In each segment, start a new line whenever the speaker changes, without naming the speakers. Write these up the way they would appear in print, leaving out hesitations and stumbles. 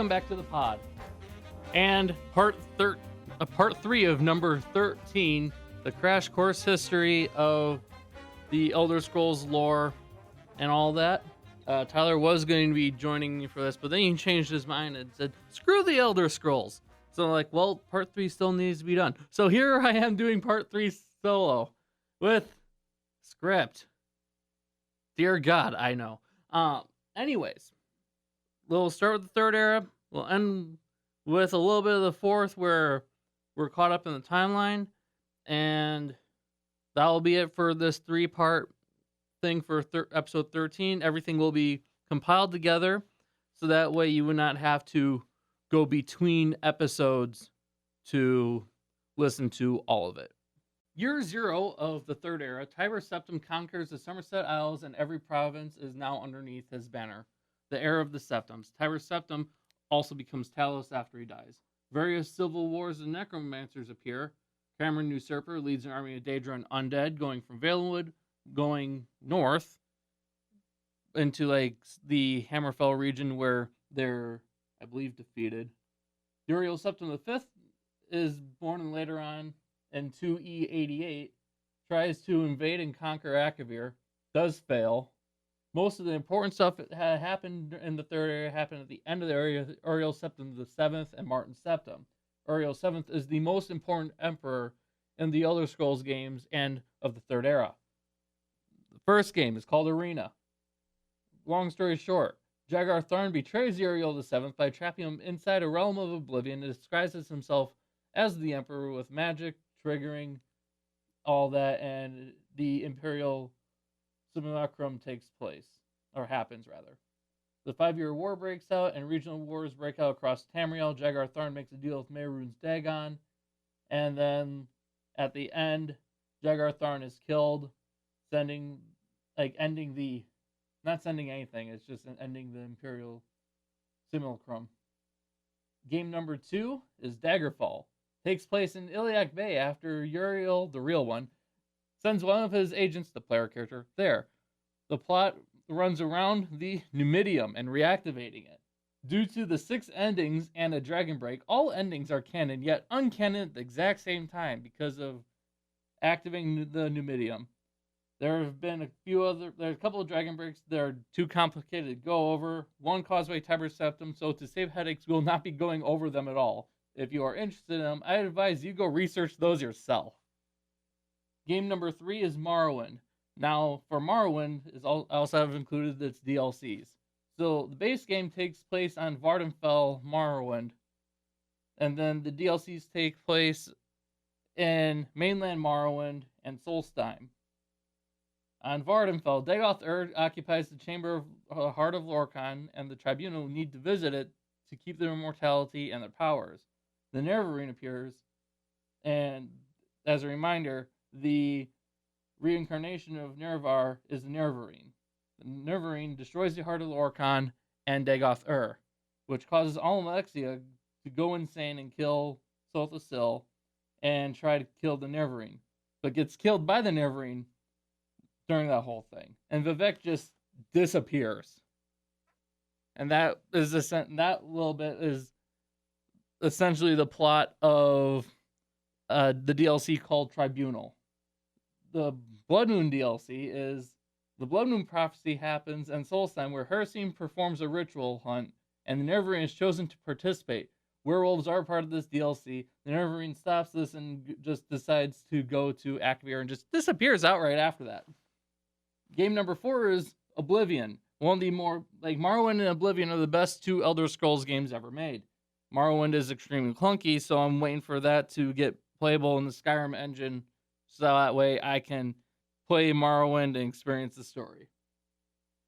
welcome back to the pod. And part 3 of number 13, the crash course history of the Elder Scrolls lore and all that. Tyler was going to be joining me for this, but then he changed his mind and said, screw the Elder Scrolls. So I'm like, well, part 3 still needs to be done. So here I am doing part 3 solo with script. Dear God, I know. Anyways, we'll start with the third era. We'll end with a little bit of the fourth where we're caught up in the timeline. And that'll be it for this 3-part thing for episode 13. Everything will be compiled together, so that way you would not have to go between episodes to listen to all of it. Year 0 of the third era, Tiber Septim conquers the Somerset Isles, and every province is now underneath his banner. The era of the Septims. Tiber Septim also becomes Talos after he dies. Various civil wars and necromancers appear. Cameron Usurper leads an army of Daedra and undead, going from Valenwood, going north into like the Hammerfell region where they're, I believe, defeated. Uriel Septim V is born later on in 2E88, tries to invade and conquer Akavir, does fail. Most of the important stuff that had happened in the third era happened at the end of the Uriel Septim VII and Martin Septim. Uriel VII is the most important emperor in the Elder Scrolls games and of the third era. The first game is called Arena. Long story short, Jagar Tharn betrays Uriel VII by trapping him inside a realm of oblivion and disguises himself as the emperor with magic, triggering all that, and the Imperial Simulacrum takes place, or happens rather. The 5-year war breaks out, and regional wars break out across Tamriel. Jagar Tharn makes a deal with Mehrunes Dagon, and then at the end, Jagar Tharn is killed, ending the, not sending anything, it's just ending the Imperial Simulacrum. Game number 2 is Daggerfall. Takes place in Iliac Bay after Uriel, the real one, sends one of his agents, the player character, there. The plot runs around the Numidium and reactivating it. Due to the 6 endings and a dragon break, all endings are canon, yet uncanon at the exact same time because of activating the Numidium. There's a couple of dragon breaks that are too complicated to go over. One caused by Tiber Septim, so to save headaches, we'll not be going over them at all. If you are interested in them, I advise you go research those yourself. Game number 3 is Morrowind. Now, for Morrowind, I also have included its DLCs. So, the base game takes place on Vvardenfell, Morrowind. And then the DLCs take place in mainland Morrowind and Solstheim. On Vvardenfell, Dagoth occupies the Chamber of the Heart of Lorkhan, and the Tribunal need to visit it to keep their immortality and their powers. The Nerevarine appears, and as a reminder, the reincarnation of Nerevar is the Nerevarine. The Nerevarine destroys the Heart of Lorkhan and Dagoth which causes Almalexia to go insane and kill Sotha Sil and try to kill the Nerevarine, but gets killed by the Nerevarine during that whole thing. And Vivec just disappears. And that little bit is essentially the plot of the DLC called Tribunal. The Blood Moon DLC is the Blood Moon prophecy happens in Solstheim, where Hirsine performs a ritual hunt, and the Nerevarine is chosen to participate. Werewolves are part of this DLC. The Nerevarine stops this and just decides to go to Akavir and just disappears outright after that. Game number 4 is Oblivion. One of the more, Morrowind and Oblivion are the best 2 Elder Scrolls games ever made. Morrowind is extremely clunky, so I'm waiting for that to get playable in the Skyrim engine, so that way I can play Morrowind and experience the story.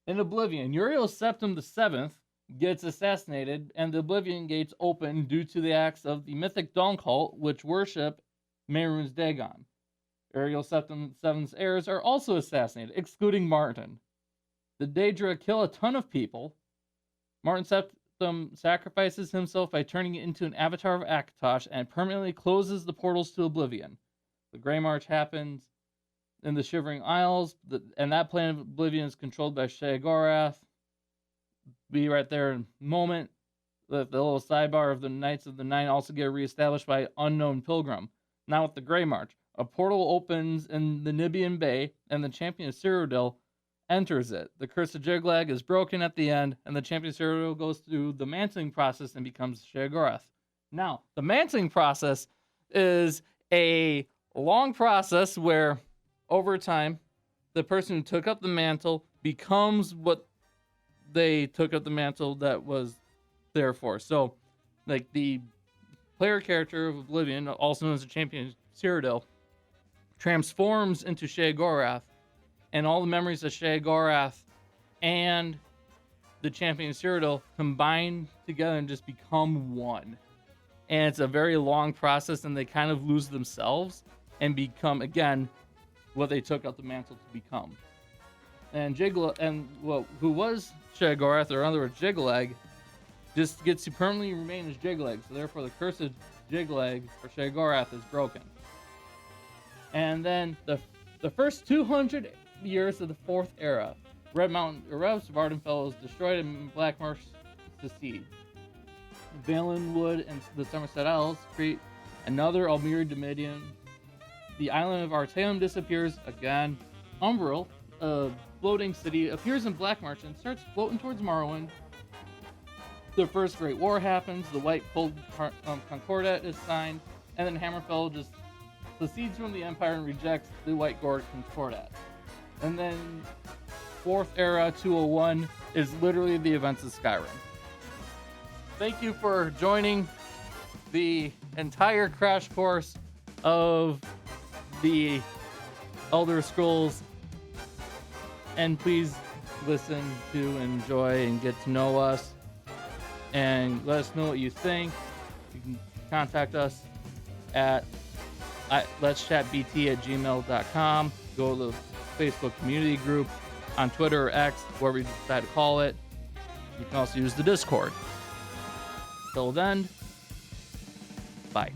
In Oblivion, Uriel Septim VII gets assassinated, and the Oblivion gates open due to the acts of the Mythic Dawn cult, which worship Mehrunes Dagon. Uriel Septim VII's heirs are also assassinated, excluding Martin. The Daedra kill a ton of people. Martin Septim sacrifices himself by turning into an avatar of Akatosh and permanently closes the portals to Oblivion. The Grey March happens in the Shivering Isles, and that planet of Oblivion is controlled by Sheogorath. Be right there in a moment. the little sidebar of the Knights of the Nine also get reestablished by Unknown Pilgrim. Now with the Grey March, a portal opens in the Nibian Bay, and the champion of Cyrodiil enters it. The Curse of Jiglag is broken at the end, and the champion of Cyrodiil goes through the mantling process and becomes Sheogorath. Now, the mantling process is a long process where, over time, the person who took up the mantle becomes what they took up the mantle that was there for. So, like the player character of Oblivion, also known as the champion Cyrodiil, transforms into Sheogorath, and all the memories of Sheogorath and the champion Cyrodiil combine together and just become one. And it's a very long process, and they kind of lose themselves and become, again, what they took out the mantle to become. And who was Sheogorath, or in other words, Jiglag, just gets to permanently remain as Jiglag. So therefore, the curse of Jiglag or Sheogorath is broken. And then the first 200 years of the Fourth Era, Red Mountain erupts, Vardenfell is destroyed, and Blackmarsh secede. Valenwood and the Somerset Isles create another Almiri Dominion. The island of Artaeum disappears again. Umbril, a floating city, appears in Blackmarsh and starts floating towards Morrowind. The First Great War happens, the White Cold Concordat is signed, and then Hammerfell just secedes from the Empire and rejects the White Gold Concordat. And then Fourth Era 201 is literally the events of Skyrim. Thank you for joining the entire crash course of the Elder Scrolls, and please listen to, enjoy, and get to know us, and let us know what you think. You can contact us at letschatbt@gmail.com. Go to the Facebook community group, on Twitter or X, wherever you decide to call it. You can also use the Discord. Till then, bye.